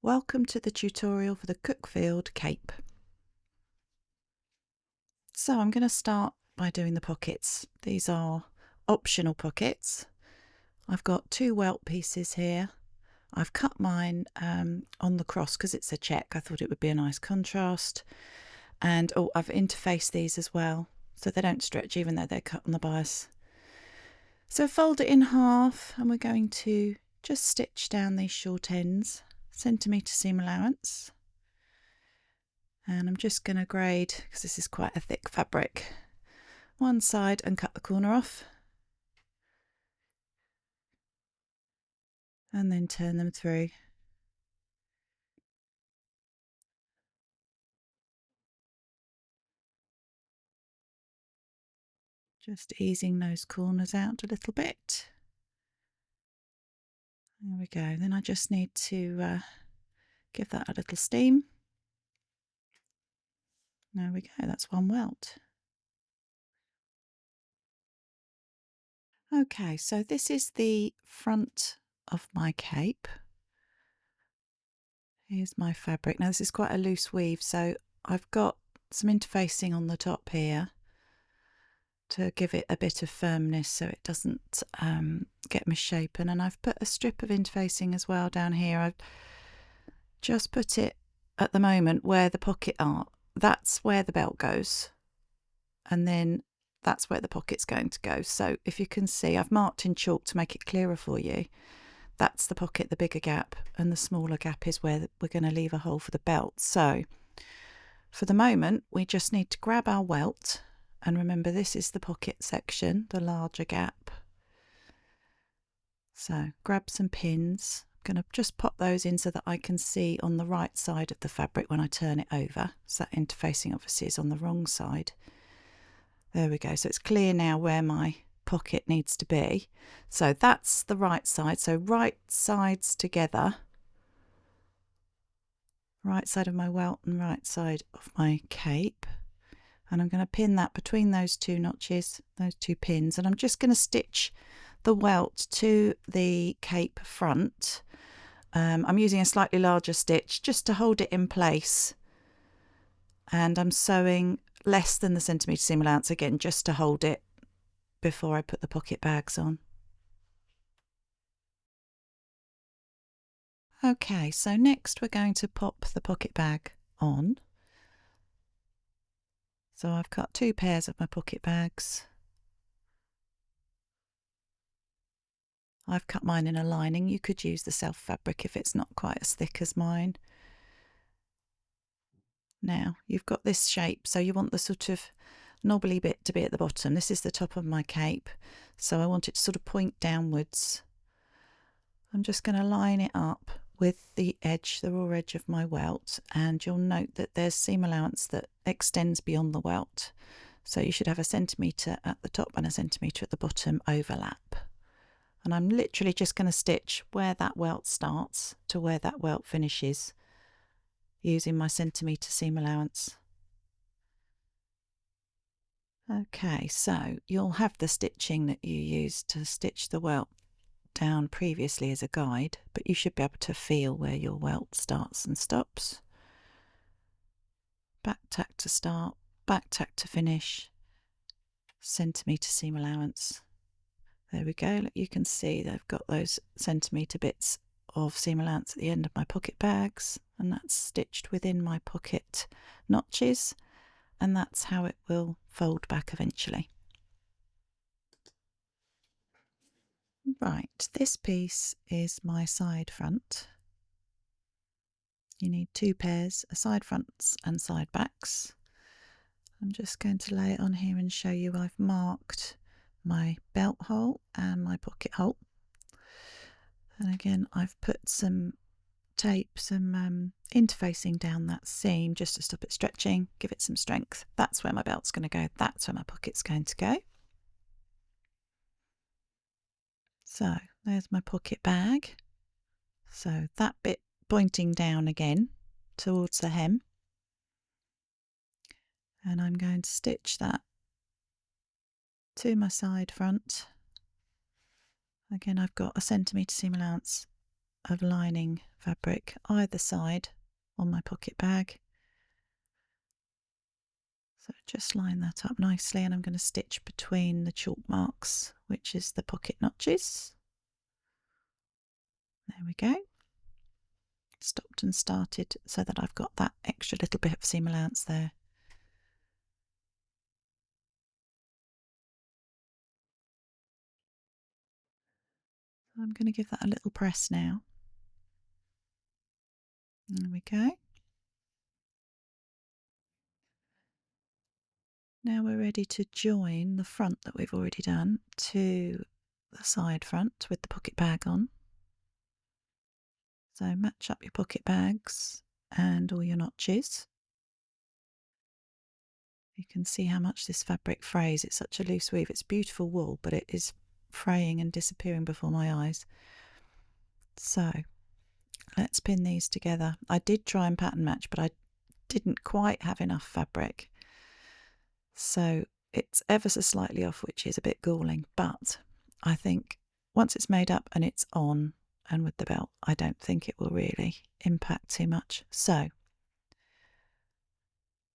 Welcome to the tutorial for the Cuckfield Cape. So I'm going to start by doing the pockets. These are optional pockets. I've got 2 welt pieces here. I've cut mine on the cross because it's a check. I thought it would be a nice contrast. And I've interfaced these as well so they don't stretch even though they're cut on the bias. So fold it in half and we're going to just stitch down these short ends, centimetre seam allowance. And I'm just going to grade, because this is quite a thick fabric, one side and cut the corner off. And then turn them through. Just easing those corners out a little bit. There we go. Then I just need to give that a little steam. There we go, that's one welt. Okay, so this is the front of my cape. Here's my fabric. Now this is quite a loose weave, so I've got some interfacing on the top here to give it a bit of firmness so it doesn't get misshapen. And I've put a strip of interfacing as well down here. I've just put it at the moment where the pocket are. That's where the belt goes. And then that's where the pocket's going to go. So if you can see, I've marked in chalk to make it clearer for you. That's the pocket, the bigger gap, and the smaller gap is where we're going to leave a hole for the belt. So for the moment, we just need to grab our welt. And remember, this is the pocket section, the larger gap. So grab some pins. I'm going to just pop those in so that I can see on the right side of the fabric when I turn it over. So that interfacing obviously is on the wrong side. There we go. So it's clear now where my pocket needs to be. So that's the right side. So right sides together. Right side of my welt and right side of my cape. And I'm going to pin that between those 2 notches, those 2 pins, and I'm just going to stitch the welt to the cape front. I'm using a slightly larger stitch just to hold it in place, and I'm sewing less than the centimetre seam allowance again just to hold it before I put the pocket bags on. Okay, so next we're going to pop the pocket bag on. So I've cut 2 pairs of my pocket bags. I've cut mine in a lining. You could use the self fabric if it's not quite as thick as mine. Now you've got this shape, so you want the sort of knobbly bit to be at the bottom. This is the top of my cape, so I want it to sort of point downwards. I'm just going to line it up with the edge, the raw edge of my welt, and you'll note that there's seam allowance that extends beyond the welt. So you should have a centimetre at the top and a centimetre at the bottom overlap. And I'm literally just going to stitch where that welt starts to where that welt finishes using my centimetre seam allowance. Okay, so you'll have the stitching that you used to stitch the welt down previously as a guide, but you should be able to feel where your welt starts and stops. Back tack to start, back tack to finish, centimetre seam allowance. There we go. You can see they've got those centimetre bits of seam allowance at the end of my pocket bags, and that's stitched within my pocket notches, and that's how it will fold back eventually. Right, this piece is my side front. You need 2 pairs of side fronts and side backs. I'm just going to lay it on here and show you I've marked my belt hole and my pocket hole. And again, I've put some tape, some interfacing down that seam just to stop it stretching, give it some strength. That's where my belt's going to go. That's where my pocket's going to go. So there's my pocket bag. So that bit pointing down again towards the hem. And I'm going to stitch that to my side front. Again, I've got a centimetre seam allowance of lining fabric either side on my pocket bag. So just line that up nicely, and I'm going to stitch between the chalk marks, which is the pocket notches. There we go. Stopped and started so that I've got that extra little bit of seam allowance there. I'm going to give that a little press now. There we go. Now we're ready to join the front that we've already done to the side front with the pocket bag on. So match up your pocket bags and all your notches. You can see how much this fabric frays. It's such a loose weave. It's beautiful wool, but it is fraying and disappearing before my eyes. So let's pin these together. I did try and pattern match, but I didn't quite have enough fabric. So it's ever so slightly off, which is a bit galling, but I think once it's made up and it's on and with the belt, I don't think it will really impact too much. So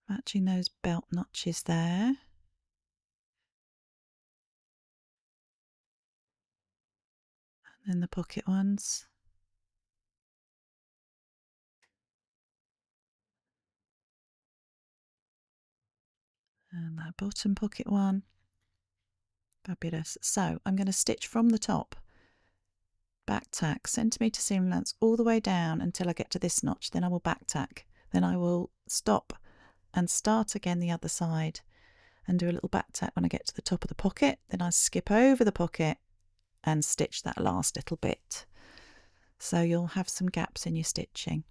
matching those belt notches there. And then the pocket ones. And that bottom pocket one. Fabulous. So I'm going to stitch from the top, back tack, centimetre seam lengths all the way down until I get to this notch. Then I will back tack. Then I will stop and start again the other side and do a little back tack when I get to the top of the pocket. Then I skip over the pocket and stitch that last little bit. So you'll have some gaps in your stitching.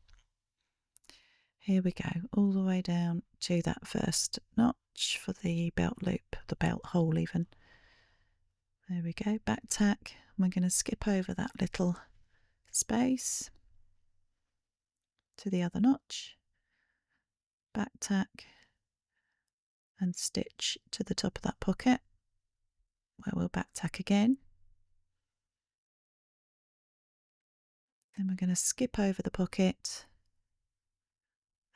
Here we go, all the way down to that first notch for the belt loop, the belt hole even. There we go, back tack. We're going to skip over that little space to the other notch, back tack, and stitch to the top of that pocket where we'll back tack again. Then we're going to skip over the pocket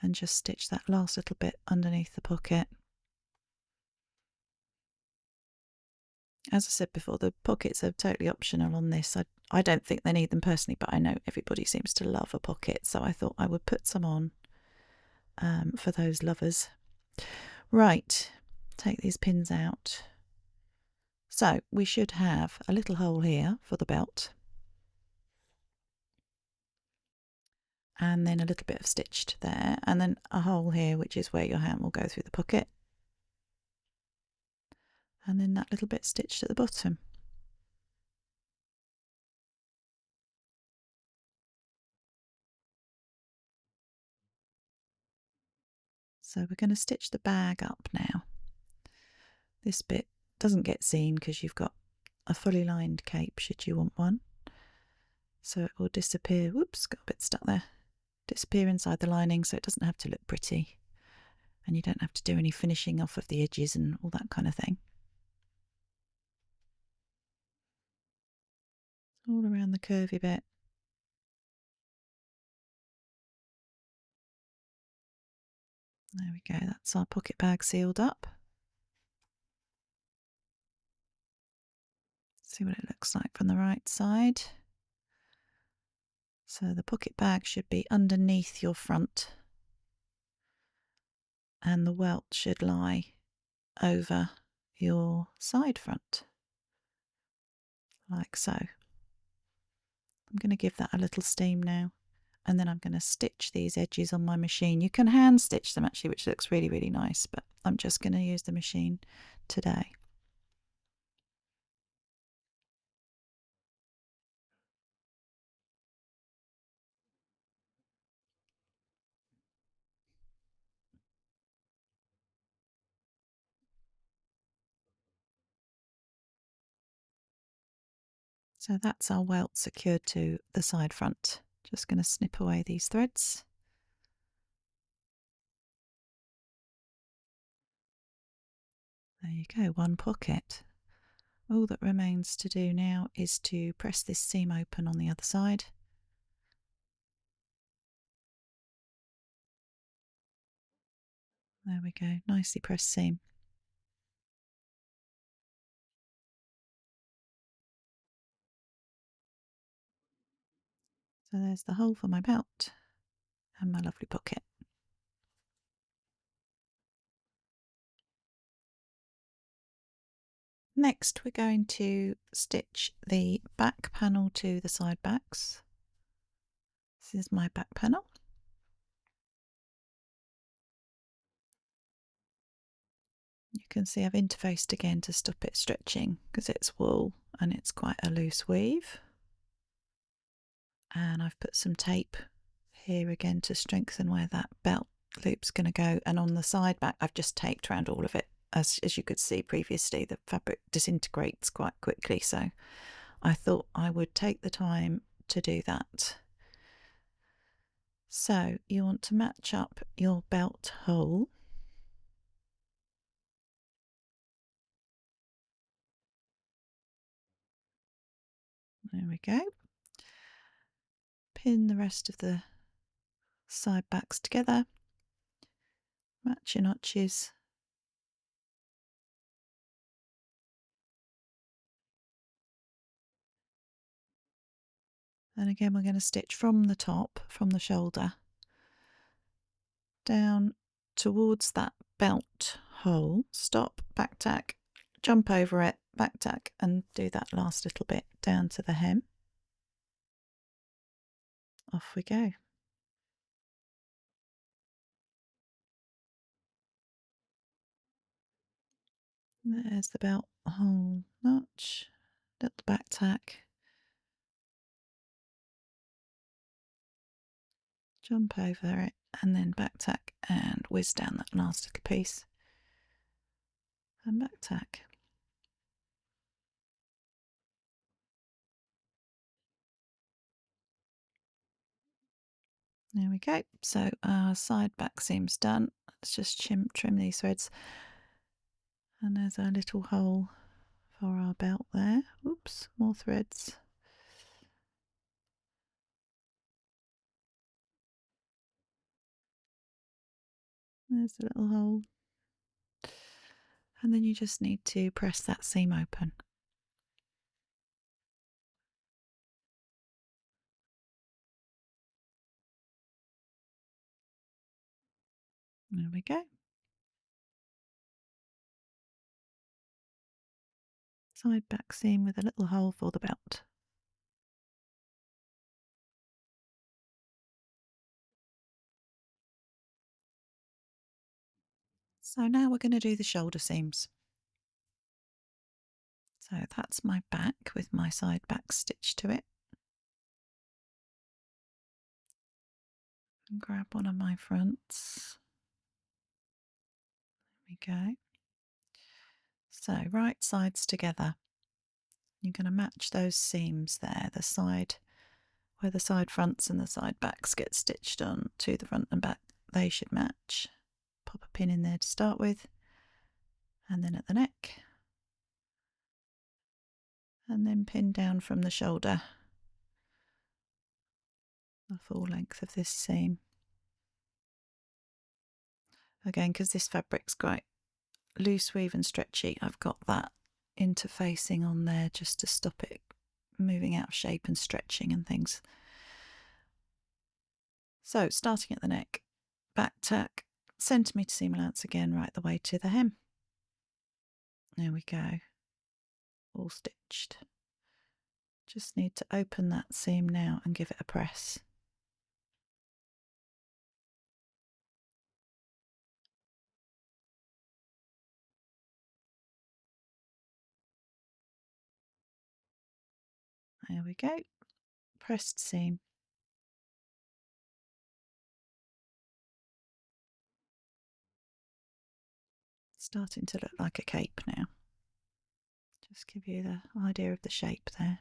and just stitch that last little bit underneath the pocket. As I said before, the pockets are totally optional on this. I don't think they need them personally, but I know everybody seems to love a pocket, so I thought I would put some on for those lovers. Right, take these pins out. So we should have a little hole here for the belt, and then a little bit of stitched there, and then a hole here, which is where your hand will go through the pocket, and then that little bit stitched at the bottom. So we're going to stitch the bag up now. This bit doesn't get seen because you've got a fully lined cape should you want one. So it will disappear. Whoops, got a bit stuck there. Disappear inside the lining so it doesn't have to look pretty. And you don't have to do any finishing off of the edges and all that kind of thing. All around the curvy bit. There we go, that's our pocket bag sealed up. See what it looks like from the right side. So the pocket bag should be underneath your front, and the welt should lie over your side front, like so. I'm going to give that a little steam now, and then I'm going to stitch these edges on my machine. You can hand stitch them actually, which looks really, really nice, but I'm just going to use the machine today. So that's our welt secured to the side front. Just going to snip away these threads. There you go, one pocket. All that remains to do now is to press this seam open on the other side There we go, nicely pressed seam. So there's the hole for my belt and my lovely pocket. Next, we're going to stitch the back panel to the side backs. This is my back panel. You can see I've interfaced again to stop it stretching because it's wool and it's quite a loose weave. And I've put some tape here again to strengthen where that belt loop's going to go. And on the side back, I've just taped around all of it. As you could see previously, the fabric disintegrates quite quickly. So I thought I would take the time to do that. So you want to match up your belt hole. There we go. Pin the rest of the side backs together. Match your notches. And again, we're going to stitch from the top, from the shoulder, down towards that belt hole. Stop, back tack, jump over it, back tack, and do that last little bit down to the hem. Off we go. There's the belt hole notch, little back tack, jump over it, and then back tack and whiz down that last little piece and back tack. There we go. So our side back seam's done. Let's just trim these threads. And there's our little hole for our belt there. Oops, more threads. There's a little hole. And then you just need to press that seam open. There we go. Side back seam with a little hole for the belt. So now we're going to do the shoulder seams. So that's my back with my side back stitched to it. And grab one of my fronts. There we go. So right sides together. You're going to match those seams there, the side where the side fronts and the side backs get stitched on to the front and back. They should match. Pop a pin in there to start with, and then at the neck, and then pin down from the shoulder the full length of this seam. Again, because this fabric's quite loose weave and stretchy, I've got that interfacing on there just to stop it moving out of shape and stretching and things. So starting at the neck, back tack, centimetre seam allowance again right the way to the hem. There we go, all stitched. Just need to open that seam now and give it a press. There we go, pressed seam. Starting to look like a cape now. Just give you the idea of the shape there.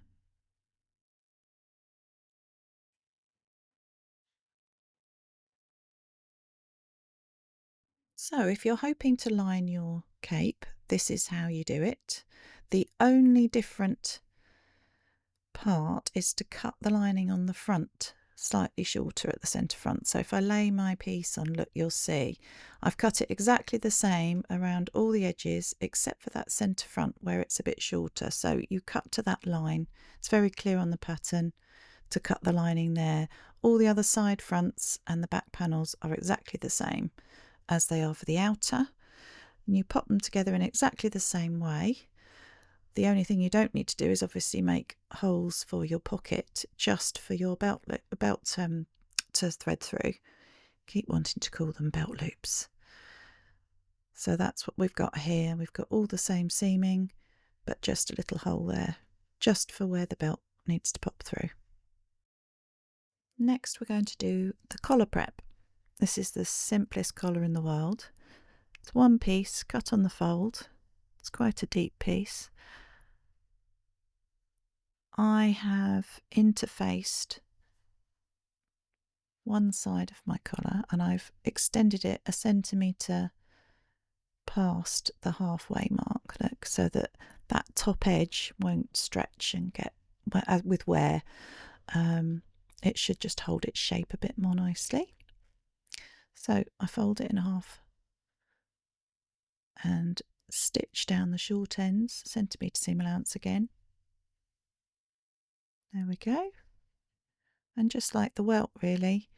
So if you're hoping to line your cape, this is how you do it. The only different part is to cut the lining on the front slightly shorter at the centre front. So if I lay my piece on, look, you'll see I've cut it exactly the same around all the edges except for that centre front where it's a bit shorter. So you cut to that line. It's very clear on the pattern to cut the lining there. All the other side fronts and the back panels are exactly the same as they are for the outer. And you pop them together in exactly the same way. The only thing you don't need to do is obviously make holes for your pocket, just for your belt to thread through. Keep wanting to call them belt loops. So that's what we've got here. We've got all the same seaming, but just a little hole there, just for where the belt needs to pop through. Next, we're going to do the collar prep. This is the simplest collar in the world. It's one piece cut on the fold. It's quite a deep piece. I have interfaced one side of my collar and I've extended it a centimetre past the halfway mark, look, so that that top edge won't stretch and get with wear. It should just hold its shape a bit more nicely. So I fold it in half and stitch down the short ends, centimetre seam allowance again. There we go. And just like the welt really,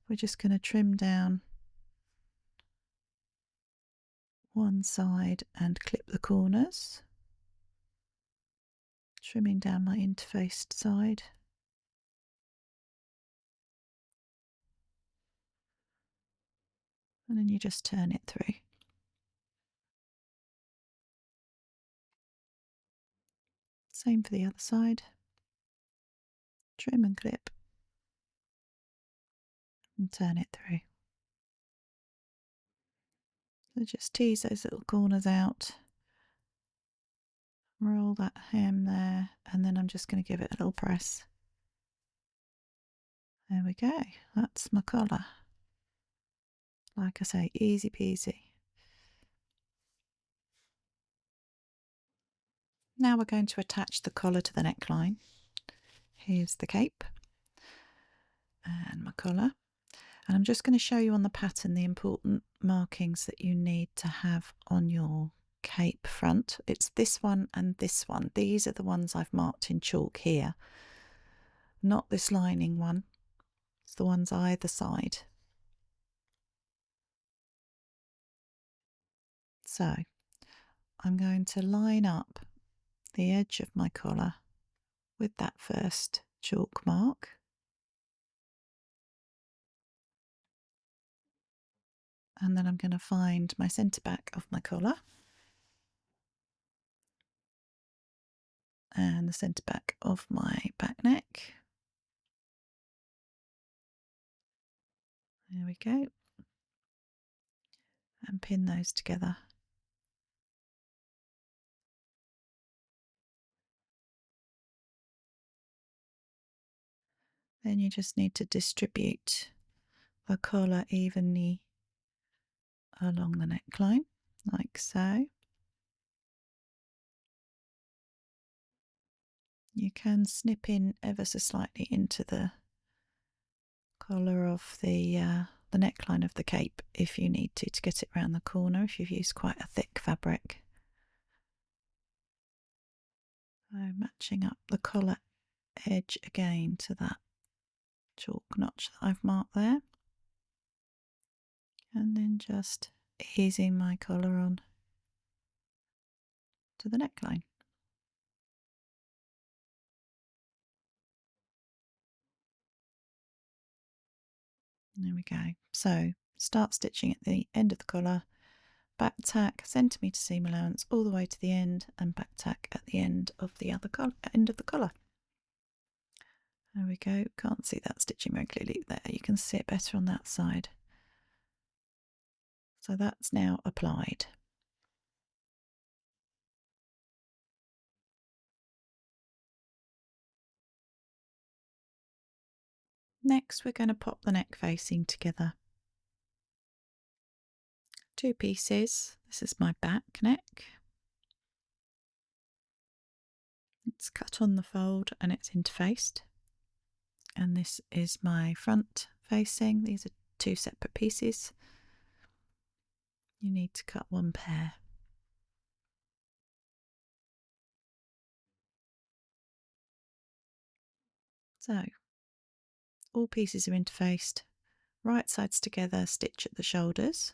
we're just going to trim down one side and clip the corners, trimming down my interfaced side. And then you just turn it through. Same for the other side. Trim and clip and turn it through. So just tease those little corners out, roll that hem there, and then I'm just going to give it a little press. There we go, that's my collar. Like I say, easy peasy. Now we're going to attach the collar to the neckline. Here's the cape and my collar. And I'm just going to show you on the pattern the important markings that you need to have on your cape front. It's this one and this one. These are the ones I've marked in chalk here. Not this lining one. It's the ones either side. So I'm going to line up the edge of my collar with that first chalk mark. And then I'm going to find my centre back of my collar and the centre back of my back neck. There we go. And pin those together. Then you just need to distribute the collar evenly along the neckline, like so. You can snip in ever so slightly into the collar of the neckline of the cape if you need to get it round the corner, if you've used quite a thick fabric. So matching up the collar edge again to that chalk notch that I've marked there, and then just easing my collar on to the neckline. There we go. So start stitching at the end of the collar, back tack, centimetre seam allowance all the way to the end, and back tack at the end of the other end of the collar. There we go. Can't see that stitching very clearly there. You can see it better on that side. So that's now applied. Next, we're going to pop the neck facing together. Two pieces. This is my back neck. It's cut on the fold and it's interfaced. And this is my front facing. These are two separate pieces. You need to cut one pair. So all pieces are interfaced, right sides together, stitch at the shoulders.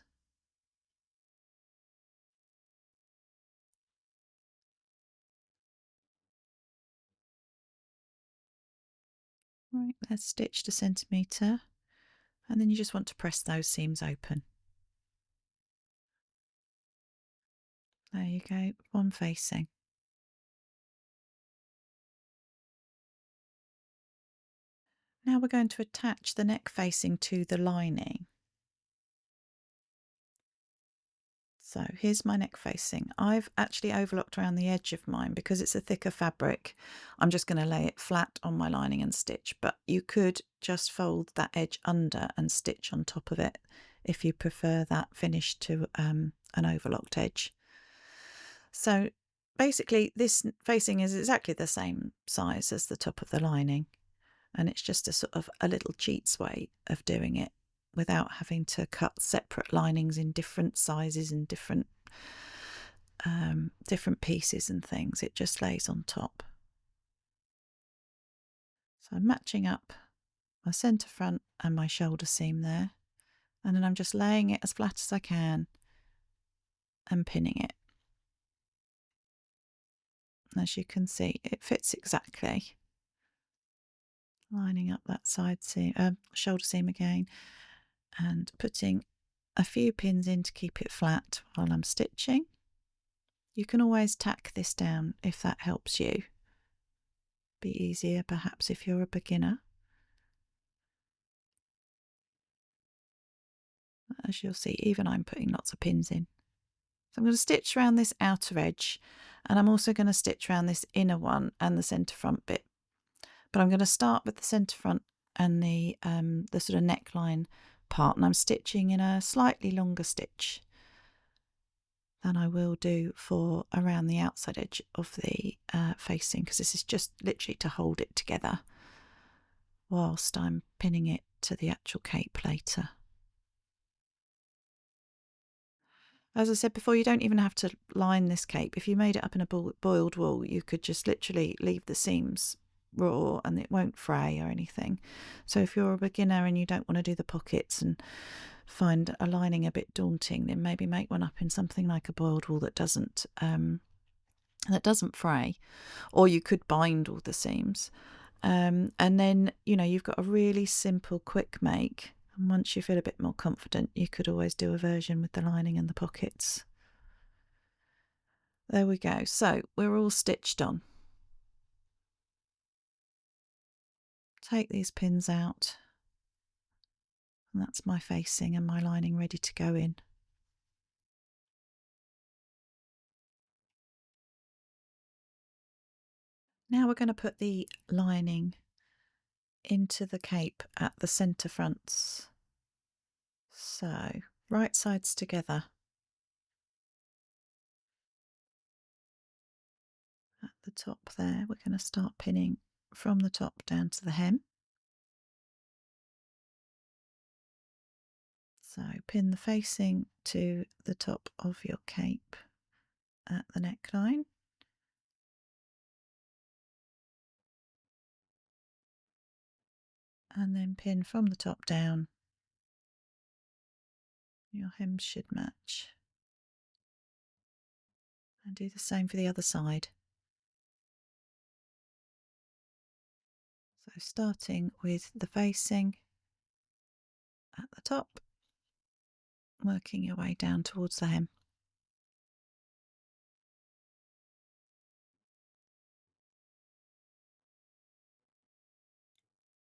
Right, that's stitched a centimetre, and then you just want to press those seams open. There you go, one facing. Now we're going to attach the neck facing to the lining. So here's my neck facing. I've actually overlocked around the edge of mine because it's a thicker fabric. I'm just going to lay it flat on my lining and stitch, but you could just fold that edge under and stitch on top of it if you prefer that finish to an overlocked edge. So basically this facing is exactly the same size as the top of the lining, and it's just a sort of a little cheats way of doing it without having to cut separate linings in different sizes and different pieces and things. It just lays on top. So I'm matching up my centre front and my shoulder seam there, and then I'm just laying it as flat as I can and pinning it. As you can see, it fits exactly. Lining up that side seam, shoulder seam again, and putting a few pins in to keep it flat while I'm stitching. You can always tack this down if that helps you. Be easier perhaps if you're a beginner. As you'll see, even I'm putting lots of pins in. So I'm going to stitch around this outer edge, and I'm also going to stitch around this inner one and the centre front bit. But I'm going to start with the centre front and the sort of neckline part, and I'm stitching in a slightly longer stitch than I will do for around the outside edge of the facing, because this is just literally to hold it together whilst I'm pinning it to the actual cape later. As I said before, you don't even have to line this cape. If you made it up in a boiled wool, you could just literally leave the seams raw and it won't fray or anything. So if you're a beginner and you don't want to do the pockets and find a lining a bit daunting, then maybe make one up in something like a boiled wool that doesn't fray, or you could bind all the seams. And then, you've got a really simple quick make. And once you feel a bit more confident, you could always do a version with the lining and the pockets. There we go. So we're all stitched on. Take these pins out. And that's my facing and my lining ready to go in. Now we're going to put the lining into the cape at the centre fronts. So right sides together. At the top there, we're going to start pinning from the top down to the hem. So pin the facing to the top of your cape at the neckline. And then pin from the top down. Your hems should match. And do the same for the other side. So starting with the facing at the top, working your way down towards the hem.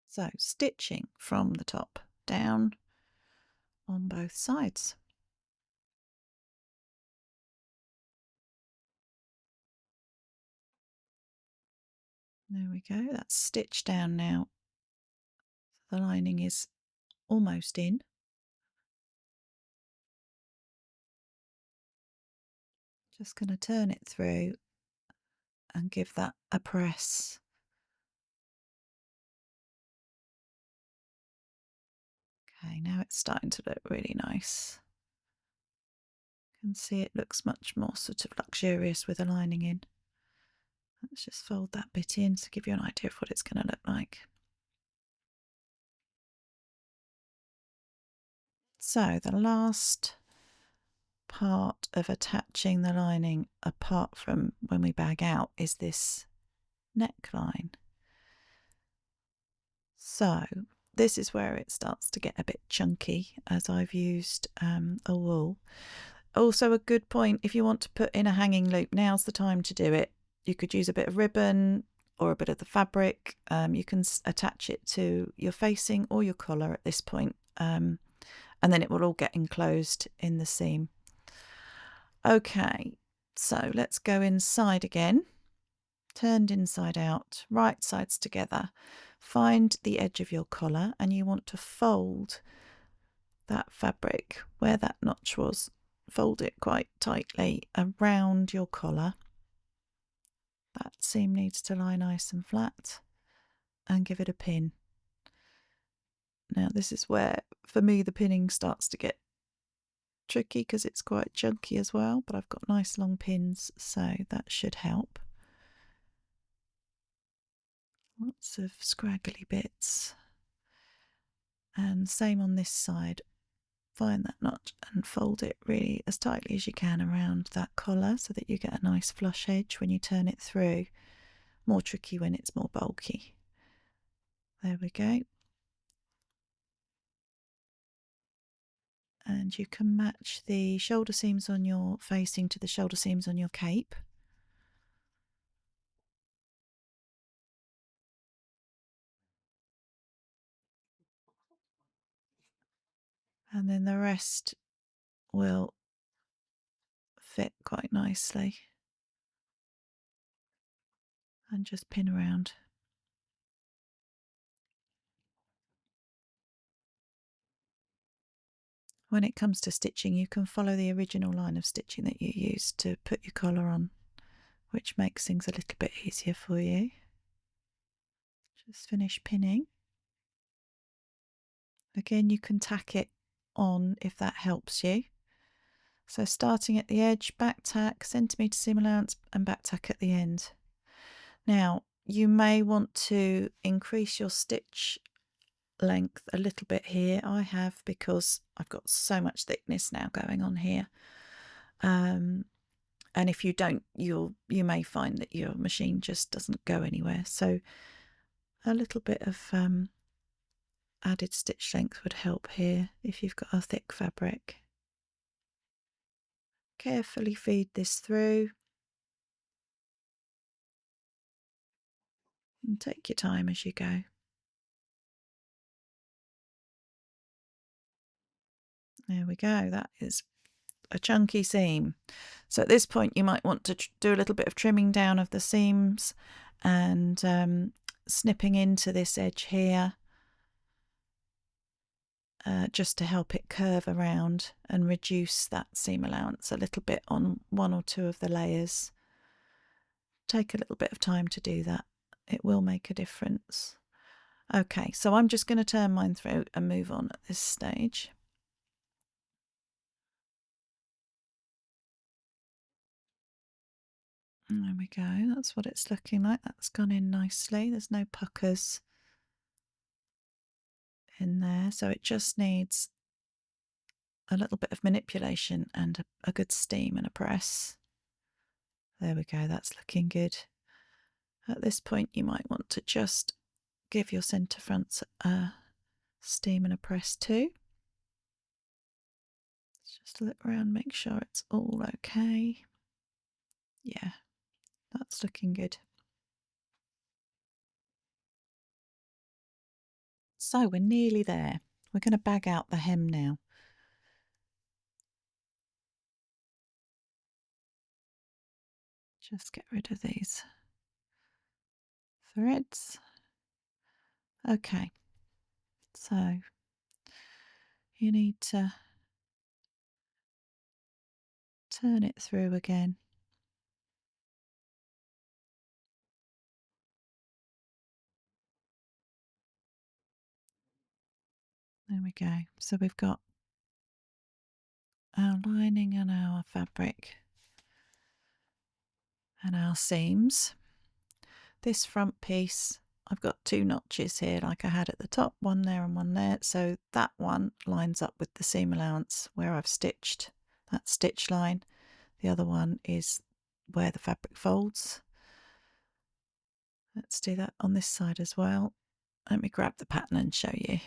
So stitching from the top down on both sides. There we go, that's stitched down now. The lining is almost in. Just going to turn it through and give that a press. Okay, now it's starting to look really nice. You can see it looks much more sort of luxurious with the lining in. Let's just fold that bit in to give you an idea of what it's going to look like. So the last part of attaching the lining apart from when we bag out is this neckline. So this is where it starts to get a bit chunky as I've used a wool. Also a good point, if you want to put in a hanging loop, now's the time to do it. You could use a bit of ribbon or a bit of the fabric. You can attach it to your facing or your collar at this point, and then it will all get enclosed in the seam. Okay, so let's go inside again. Turned inside out, right sides together. Find the edge of your collar and you want to fold that fabric where that notch was. Fold it quite tightly around your collar. That seam needs to lie nice and flat, and give it a pin. Now this is where, for me, the pinning starts to get tricky because it's quite chunky as well, but I've got nice long pins, so that should help. Lots of scraggly bits. And same on this side. Find that notch and fold it really as tightly as you can around that collar so that you get a nice flush edge when you turn it through. More tricky when it's more bulky. There we go. And you can match the shoulder seams on your facing to the shoulder seams on your cape. And then the rest will fit quite nicely. And just pin around. When it comes to stitching, you can follow the original line of stitching that you used to put your collar on, which makes things a little bit easier for you. Just finish pinning. Again, you can tack it on if that helps you. So starting at the edge, back tack, centimetre seam allowance, and back tack at the end. Now, you may want to increase your stitch length a little bit here. I have, because I've got so much thickness now going on here. And if you don't, you may find that your machine just doesn't go anywhere. So a little bit of added stitch length would help here if you've got a thick fabric. Carefully feed this through and take your time as you go. There we go, that is a chunky seam. So at this point you might want to do a little bit of trimming down of the seams and snipping into this edge here, just to help it curve around and reduce that seam allowance a little bit on one or two of the layers. Take a little bit of time to do that. It will make a difference. Okay, so I'm just going to turn mine through and move on at this stage. There we go, that's what it's looking like. That's gone in nicely. There's no puckers in there, so it just needs a little bit of manipulation and a good steam and a press. There we go, that's looking good. At this point you might want to just give your centre fronts a steam and a press too. Let's just look around, make sure it's all okay. Yeah, that's looking good. So we're nearly there. We're going to bag out the hem now. Just get rid of these threads. Okay, so you need to turn it through again. There we go. So we've got our lining and our fabric and our seams. This front piece, I've got two notches here like I had at the top, one there and one there. So that one lines up with the seam allowance where I've stitched that stitch line. The other one is where the fabric folds. Let's do that on this side as well. Let me grab the pattern and show you.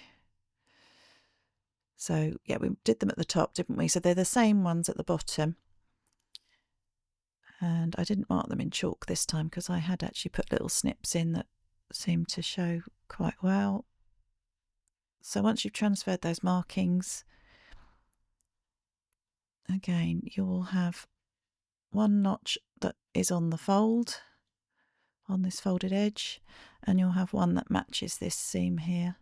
So yeah, we did them at the top, didn't we? So they're the same ones at the bottom. And I didn't mark them in chalk this time because I had actually put little snips in that seemed to show quite well. So once you've transferred those markings, again, you will have one notch that is on the fold, on this folded edge, and you'll have one that matches this seam here.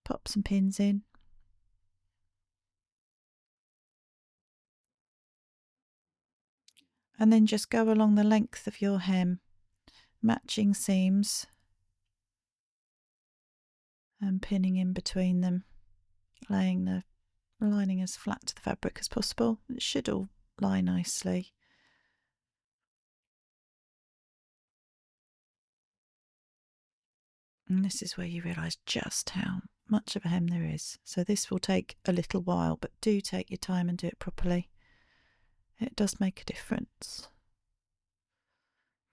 Pop some pins in. And then just go along the length of your hem, matching seams and pinning in between them, laying the lining as flat to the fabric as possible. It should all lie nicely. And this is where you realise just how much of a hem there is. So this will take a little while, but do take your time and do it properly. It does make a difference.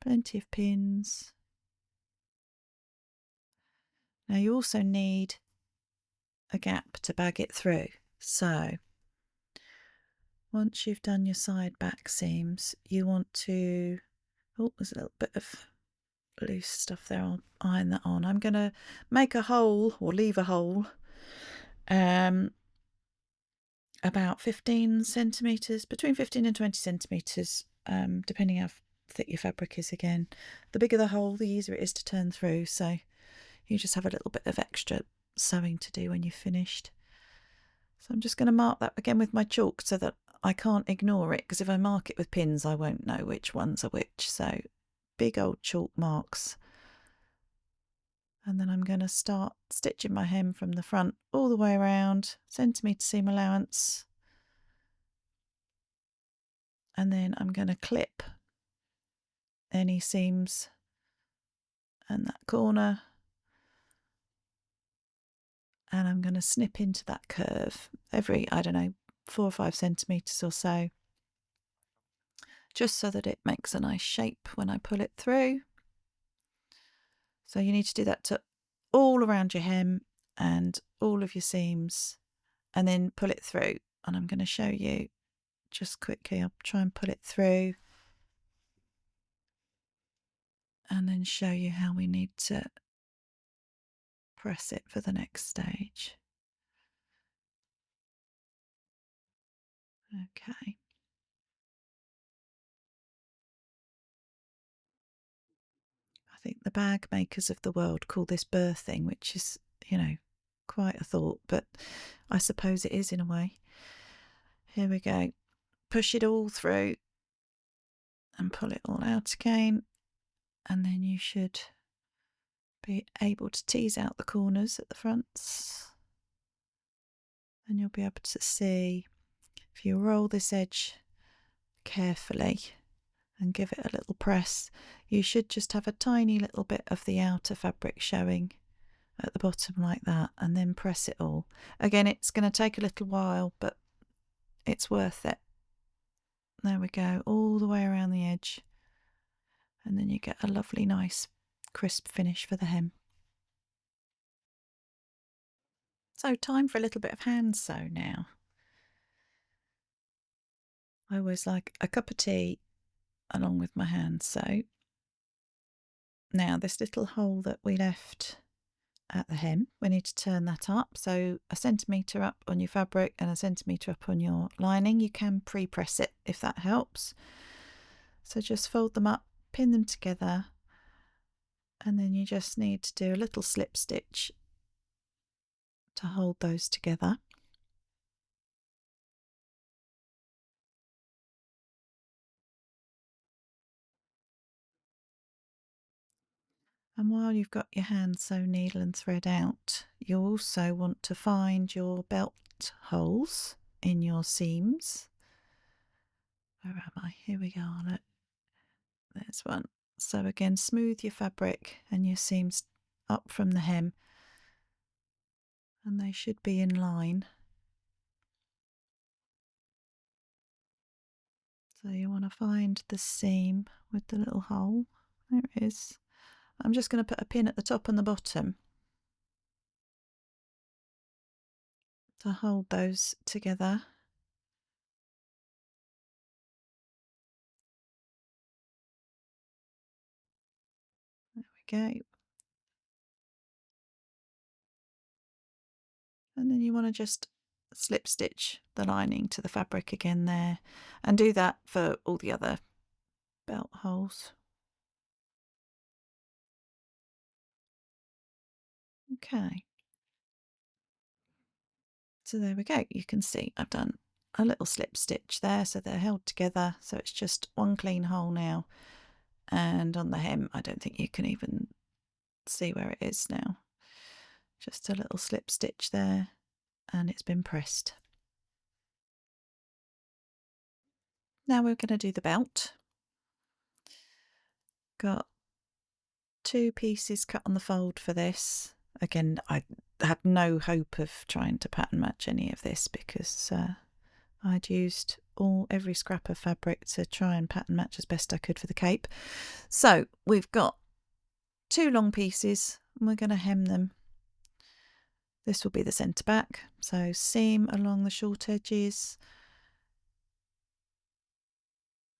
Plenty of pins. Now you also need a gap to bag it through. So once you've done your side back seams, you want to, oh, there's a little bit of loose stuff there. I'll iron that on. I'm going to make a hole or leave a hole about 15 centimetres, between 15 and 20 centimetres, depending how thick your fabric is again. The bigger the hole, the easier it is to turn through. So you just have a little bit of extra sewing to do when you've finished. So I'm just going to mark that again with my chalk so that I can't ignore it, because if I mark it with pins I won't know which ones are which. So big old chalk marks. And then I'm going to start stitching my hem from the front all the way around, centimetre seam allowance. And then I'm going to clip any seams and that corner. And I'm going to snip into that curve every, I don't know, 4 or 5 centimetres or so, just so that it makes a nice shape when I pull it through. So you need to do that to all around your hem and all of your seams, and then pull it through. And I'm going to show you just quickly. I'll try and pull it through and then show you how we need to press it for the next stage. Okay. I think the bag makers of the world call this birthing, which is, you know, quite a thought, but I suppose it is in a way. Here we go. Push it all through and pull it all out again, and then you should be able to tease out the corners at the fronts, and you'll be able to see, if you roll this edge carefully and give it a little press, you should just have a tiny little bit of the outer fabric showing at the bottom like that, and then press it all. Again, it's going to take a little while, but it's worth it. There we go, all the way around the edge, and then you get a lovely nice crisp finish for the hem. So time for a little bit of hand sew now. I always like a cup of tea along with my hand sew. Now this little hole that we left at the hem, we need to turn that up, so a centimetre up on your fabric and a centimetre up on your lining. You can pre-press it if that helps. So just fold them up, pin them together, and then you just need to do a little slip stitch to hold those together. And while you've got your hand sew needle and thread out, you also want to find your belt holes in your seams. Where am I? Here we go on it. There's one. So again, smooth your fabric and your seams up from the hem, and they should be in line. So you want to find the seam with the little hole. There it is. I'm just going to put a pin at the top and the bottom to hold those together. There we go. And then you want to just slip stitch the lining to the fabric again there, and do that for all the other belt holes. Okay. So there we go. You can see I've done a little slip stitch there, so they're held together. So it's just one clean hole now. And on the hem, I don't think you can even see where it is now. Just a little slip stitch there, and it's been pressed. Now we're going to do the belt. Got 2 pieces cut on the fold for this. Again, I had no hope of trying to pattern match any of this because I'd used every scrap of fabric to try and pattern match as best I could for the cape. So we've got 2 long pieces and we're going to hem them. This will be the centre back, so seam along the short edges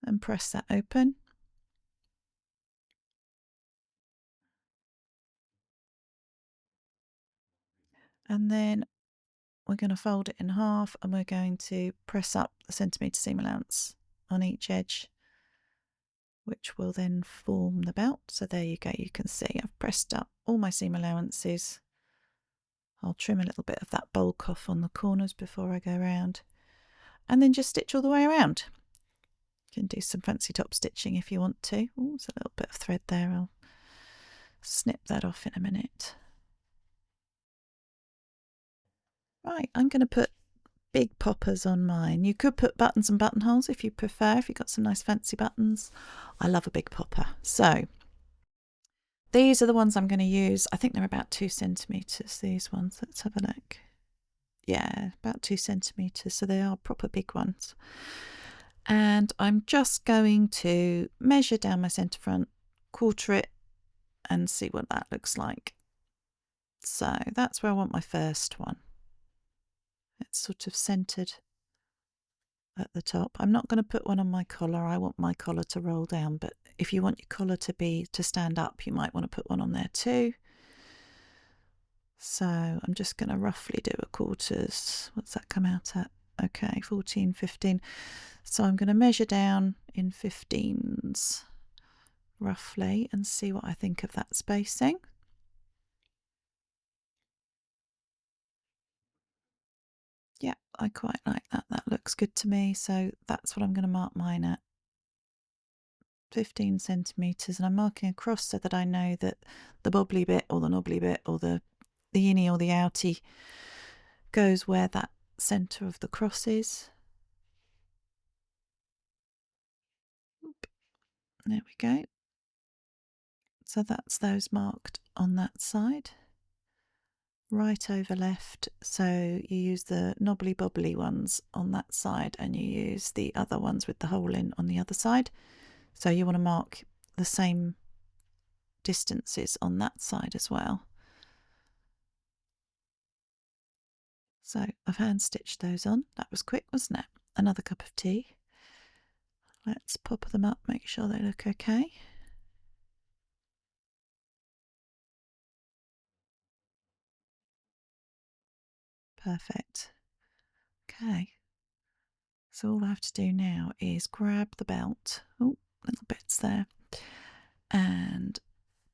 and press that open. And then we're going to fold it in half and we're going to press up the centimetre seam allowance on each edge, which will then form the belt. So there you go, you can see I've pressed up all my seam allowances. I'll trim a little bit of that bulk off on the corners before I go around, and then just stitch all the way around. You can do some fancy top stitching if you want to. Oh, there's a little bit of thread there. I'll snip that off in a minute. Right, I'm going to put big poppers on mine. You could put buttons and buttonholes if you prefer, if you've got some nice fancy buttons. I love a big popper. So these are the ones I'm going to use. I think they're about 2 centimetres, these ones. Let's have a look. Yeah, about 2 centimetres, so they are proper big ones. And I'm just going to measure down my centre front, quarter it, and see what that looks like. So that's where I want my first one. It's sort of centred at the top. I'm not going to put one on my collar. I want my collar to roll down, but if you want your collar to stand up, you might want to put one on there too. So I'm just going to roughly do a quarters. What's that come out at? Okay, 14, 15. So I'm going to measure down in 15s roughly and see what I think of that spacing. Yeah, I quite like that. That looks good to me. So that's what I'm going to mark mine at. 15 centimetres, and I'm marking across so that I know that the bobbly bit or the knobbly bit or the innie or the outie goes where that centre of the cross is. Oop. There we go. So that's those marked on that side. Right over left, so you use the knobbly bobbly ones on that side and you use the other ones with the hole in on the other side. So you want to mark the same distances on that side as well. So I've hand stitched those on. That was quick, wasn't it? Another cup of tea. Let's pop them up, make sure they look okay. Perfect. Okay. So all I have to do now is grab the belt. Oh, little bits there. And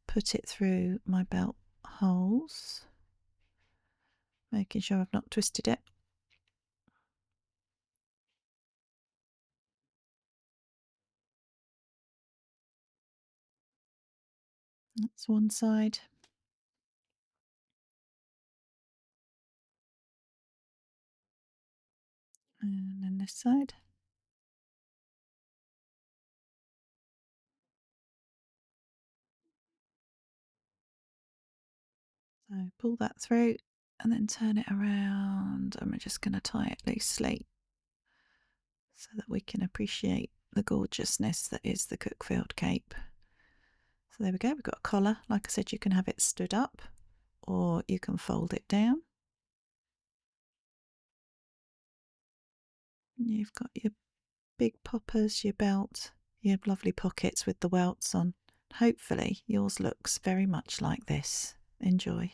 put it through my belt holes, making sure I've not twisted it. That's one side. And then this side. So pull that through and then turn it around, and we're just going to tie it loosely so that we can appreciate the gorgeousness that is the Cuckfield Cape. So there we go, we've got a collar. Like I said, you can have it stood up or you can fold it down. You've got your big poppers, your belt, your lovely pockets with the welts on. Hopefully yours looks very much like this. Enjoy.